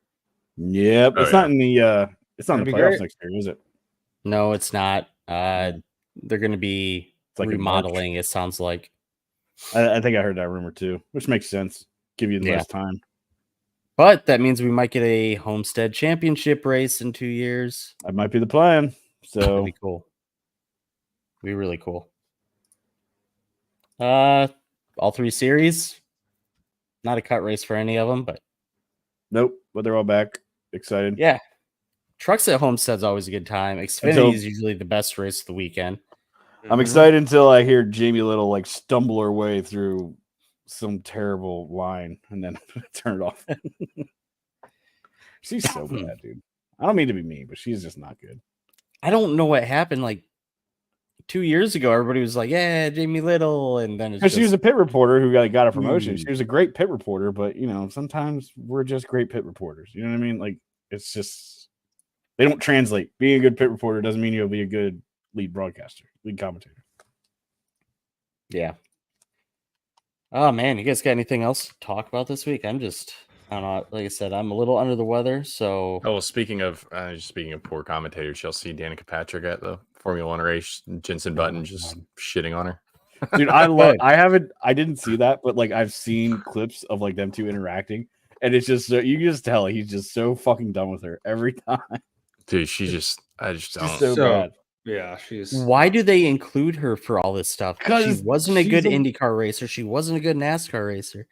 Yep. Oh, It's not in the be playoffs great. next year, is it? No, it's not. They're going to be It's like in March. remodeling, it sounds like. I think I heard that rumor too, which makes sense. Give you the Yeah. less time. But that means we might get a Homestead Championship race in 2 years. That might be the plan. That'd So be cool. Be really cool. All three series. Not a cut race for any of them, but nope, but they're all back. Excited. yeah. Trucks at Homestead's always a good time. Xfinity is usually the best race of the weekend. I'm excited until I hear Jamie Little like stumble her way through some terrible line and then turn it off. She's so bad, dude. I don't mean to be mean, but she's just not good. I don't know what happened. Like 2 years ago, everybody was like, "Yeah, Jamie Little," and then it's Because she was a pit reporter who got a promotion. Mm. She was a great pit reporter, but sometimes we're just great pit reporters. You know what I mean? Like it's just they don't translate. Being a good pit reporter doesn't mean you'll be a good lead broadcaster, lead commentator. yeah. Oh man, you guys got anything else to talk about this week? I don't know. Like I said, I'm a little under the weather, so Oh, well, speaking of poor commentators, you'll see Danica Patrick at the Formula One race. Jensen Button just shitting on her. Dude, I didn't see that, but like I've seen clips of like them two interacting, and it's just you can just tell he's just so fucking done with her every time. Dude, I just don't. Just so bad. Yeah, she's. why do they include her for all this stuff? She 'Cause wasn't a she's good a- IndyCar racer. She wasn't a good NASCAR racer.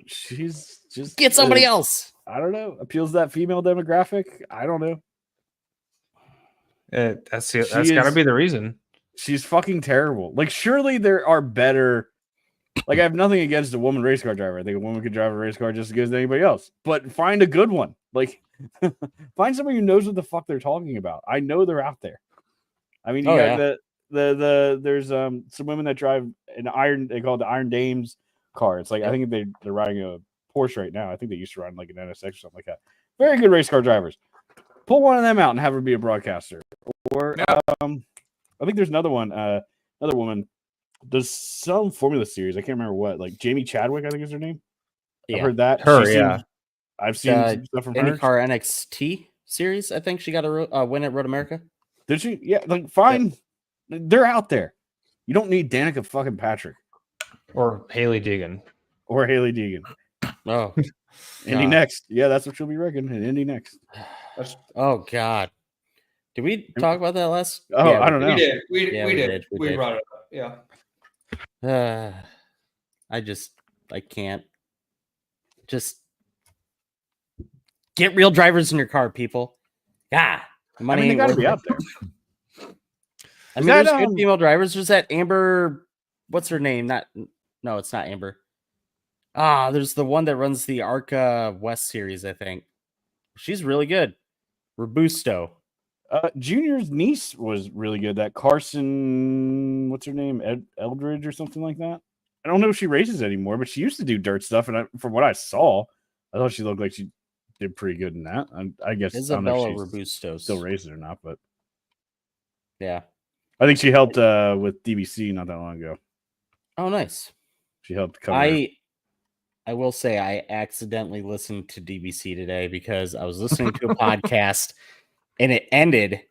She's just Get somebody else. I don't know. Appeals to that female demographic. I don't know. That's got to be the reason. She's fucking terrible. Like, surely there are better. Like, I have nothing against a woman race car driver. I think a woman could drive a race car just as good as anybody else. But find a good one. Like, find somebody who knows what the fuck they're talking about. I know they're out there. I mean, you got there's some women that drive an iron. They call it the Iron Dames car. It's like I think they're riding a Porsche right now. I think they used to ride like an NSX or something like that. Very good race car drivers. Pull one of them out and have her be a broadcaster. Or I think there's another one. Another woman does some Formula Series. I can't remember what. Like Jamie Chadwick, I think is her name. Yeah. I've heard that. I've seen some stuff from her. IndyCar NXT series. I think she got a win at Road America. Did she? Yeah, like fine. Yeah. They're out there. You don't need Danica fucking Patrick Or Haley Deegan. or Haley Deegan. Oh, Indy next. Yeah, that's what she'll be wrecking. And Indy next. oh God. Did we talk about that last? Oh, Yeah, I don't know. We did. We We did. brought it up. Yeah. I can't. Just get real drivers in your car, people. Yeah. Money they ain't gotta worth be it. out there. I mean, that, there's good female drivers. There's that Amber. What's her name? No, it's not Amber. There's the one that runs the ARCA West series, I think. She's really good. Robusto. Junior's niece was really good. That Carson, what's her name? Eldridge or something like that. I don't know if she races anymore, but she used to do dirt stuff. And from what I saw, I thought she looked like she did pretty good in that. I guess Isabella I don't know if Robusto still races or not, but yeah. I think she helped with DBC not that long ago. Oh, nice. She helped cover. I will say I accidentally listened to DBC today because I was listening to a podcast and it ended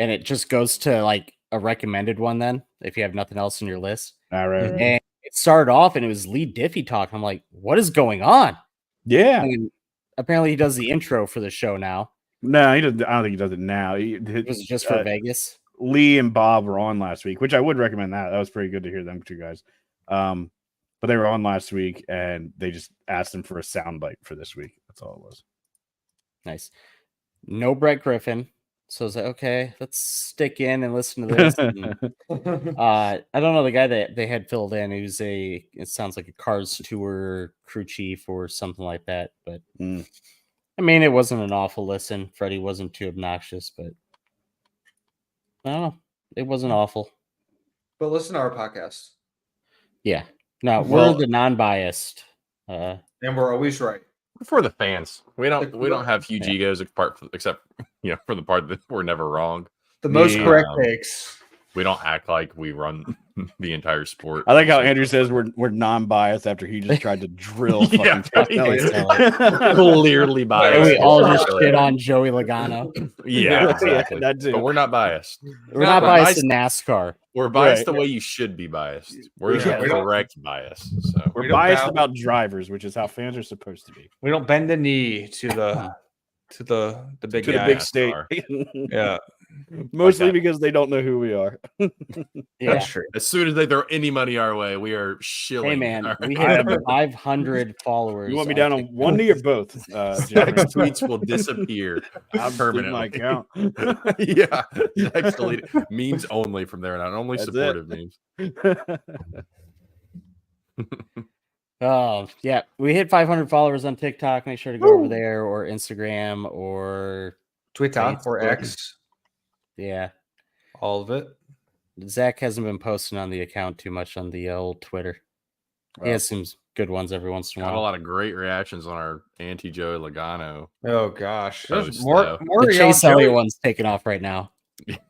and it just goes to like a recommended one then if you have nothing else in your list. All right. And it started off and it was Lee Diffie talking. I'm like, what is going on? Yeah. And apparently he does the intro for the show now. No, he doesn't. I don't think he does it now. It was just for Vegas. Lee and Bob were on last week, which I would recommend that. That was pretty good to hear them two guys. But they were on last week and they just asked him for a soundbite for this week. That's all it was. Nice. No Brett Griffin. So I was like, okay, let's stick in and listen to this. And, I don't know the guy that they had filled in. He was it sounds like a Cars Tour crew chief or something like that. But I mean, it wasn't an awful listen. Freddie wasn't too obnoxious, but I don't know. It wasn't awful. But listen to our podcast. Yeah. No, we're the non-biased. And we're always right. We're for the fans. We don't have huge egos except for the part that we're never wrong. The most correct takes. We don't act like we run the entire sport. I like how Andrew says we're non-biased after he just tried to drill fucking clearly biased. And we all just shit on Joey Logano. Yeah, exactly. That too. But we're not biased. We're not biased in NASCAR. We're biased the way you should be biased. We're the correct bias. So we're biased about drivers, which is how fans are supposed to be. We don't bend the knee to the big to guy. the big state. Yeah. Mostly because they don't know who we are. Yeah. That's true. As soon as they throw any money our way, we are shilling. Hey man, we hit 500 followers. You want me down on one knee or both? Zach's tweets will disappear permanently. My account. Yeah, Zach's deleted. Memes only from there on out. Only supportive memes. Oh yeah, we hit 500 followers on TikTok. Make sure to go over there or Instagram or Twitter or X. Yeah, all of it. Zach hasn't been posting on the account too much on the old Twitter. He has some good ones every once in a while. Got a lot of great reactions on our anti-Joey Logano. Oh gosh, there's more the Chase Elliott one's taking off right now.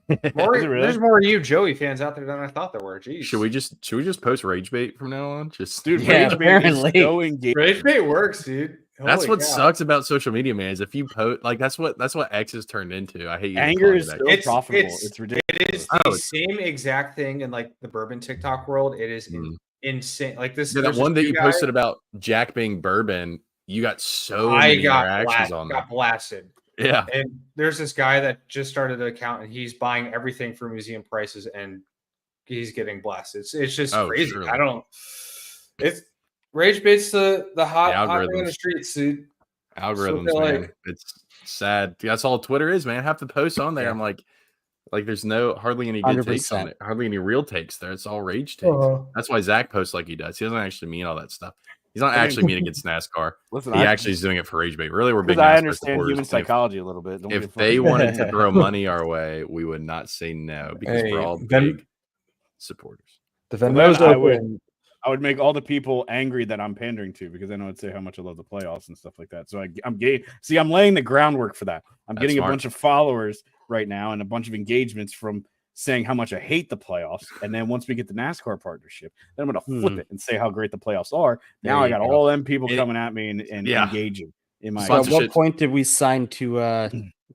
There's more of you Joey fans out there than I thought there were. Jeez. Should we just post rage bait from now on? Just dude, rage bait works, dude. That's what sucks about social media, man. Is if you post like that's what X has turned into. I hate anger is still profitable. It's ridiculous. It is the same exact thing in like the bourbon TikTok world. It is insane. Like this, that one that you posted about Jack being bourbon. You got many interactions on that. Got blasted. Yeah, and there's this guy that just started an account and he's buying everything for museum prices and he's getting blasted. It's just crazy. Surely. I don't. It's. Rage bait's the hot thing in the streets, dude. Algorithms, man. It's sad. That's all Twitter is, man. Half the posts on there, I'm like there's hardly any good 100%. Takes on it. Hardly any real takes there. It's all rage takes. That's why Zach posts like he does. He doesn't actually mean all that stuff. He's not actually mean against NASCAR. Listen, he actually is doing it for rage bait. Really, we're big NASCAR I understand human psychology a little bit. If they wanted to throw money our way, we would not say no because we're all big supporters. I would make all the people angry that I'm pandering to because I know I'd say how much I love the playoffs and stuff like that. So I'm gay. See, I'm laying the groundwork for that. I'm getting a bunch of followers right now and a bunch of engagements from saying how much I hate the playoffs. And then once we get the NASCAR partnership, then I'm going to flip it and say how great the playoffs are. Now I got all them people coming at me and engaging in my. So at what point did we sign to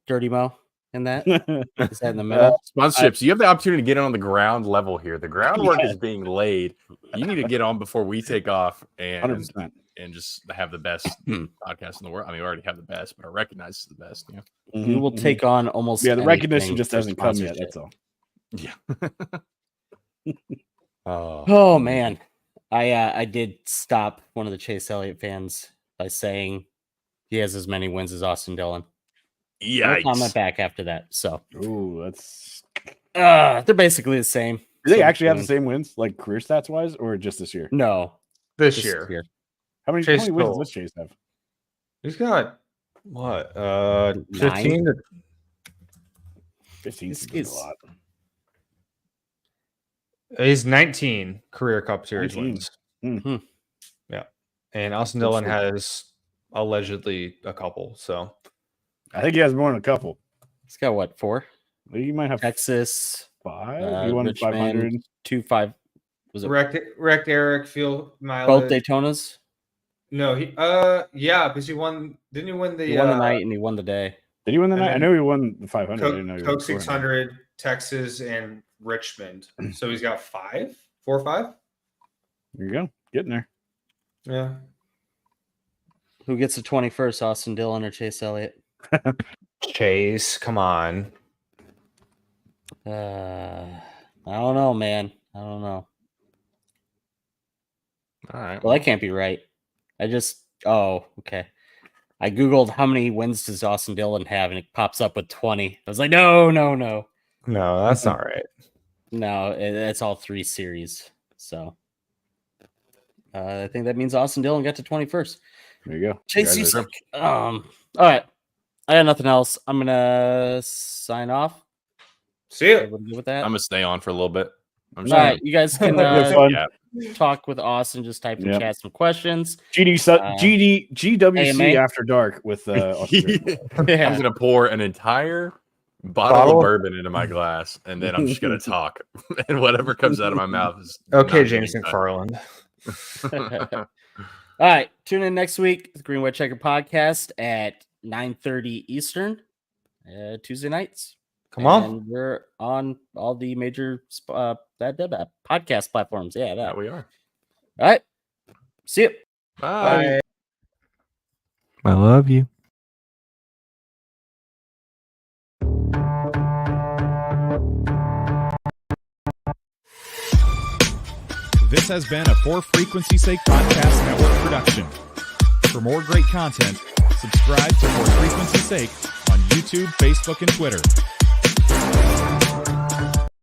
Dirty Mo? In that is that in the middle? Sponsorships. You have the opportunity to get on the ground level here. The groundwork is being laid. You need to get on before we take off and 100%. And just have the best podcast in the world. I mean, we already have the best, but I recognize it's the best. Yeah, we will take on almost. Yeah, the recognition just hasn't come yet. That's all. Yeah. Oh man, I did stop one of the Chase Elliott fans by saying he has as many wins as Austin Dillon. Yeah, no comment back after that. So, that's they're basically the same. Do they actually have the same wins, like career stats wise, or just this year? No, this year. How many wins does Chase have? He's got what? 15. 15 is a lot. He's 19 career Cup Series 19. wins. Yeah, and Austin Dillon has allegedly a couple. So. I think he has more than a couple. He's got what, 4? You might have Texas, He won 500. 2.5. Was it Wrecked Eric, fuel mileage. both Daytonas? No, yeah, because he won. Didn't he win the? He won the night and he won the day. Did he win the and night? I then know he won the 500. I didn't know he won Coke 600, Texas, and Richmond. So he's got 4 or 5. There you go, getting there. Yeah. Who gets the 21st, Austin Dillon or Chase Elliott? Chase, come on. I don't know, man. I don't know. All right. Well, that can't be right. Okay. I Googled how many wins does Austin Dillon have, and it pops up with 20. I was like, no. No, that's not right. No, it's all 3 series. So I think that means Austin Dillon got to 21st. There you go. Chase, you suck. All right. I got nothing else. I'm gonna sign off. See ya. Everybody good with that? I'm gonna stay on for a little bit. I'm All right, you guys can fun. talk with Austin. Just type in Yep. chat some questions. GWC AMA? after dark with Austin. I'm gonna pour an entire bottle of bourbon into my glass, and then I'm just gonna talk, and whatever comes out of my mouth is Okay, not James being McFarland. All right, tune in next week to the Green White Checkered podcast at 9:30 Eastern, Tuesday nights. Come on. And we're on all the major podcast platforms. Yeah, Yeah, we are. All right. See you. Bye. I love you. This has been a For Frequency's Sake Podcast Network production. For more great content, subscribe to For Frequency's Sake on YouTube, Facebook, and Twitter.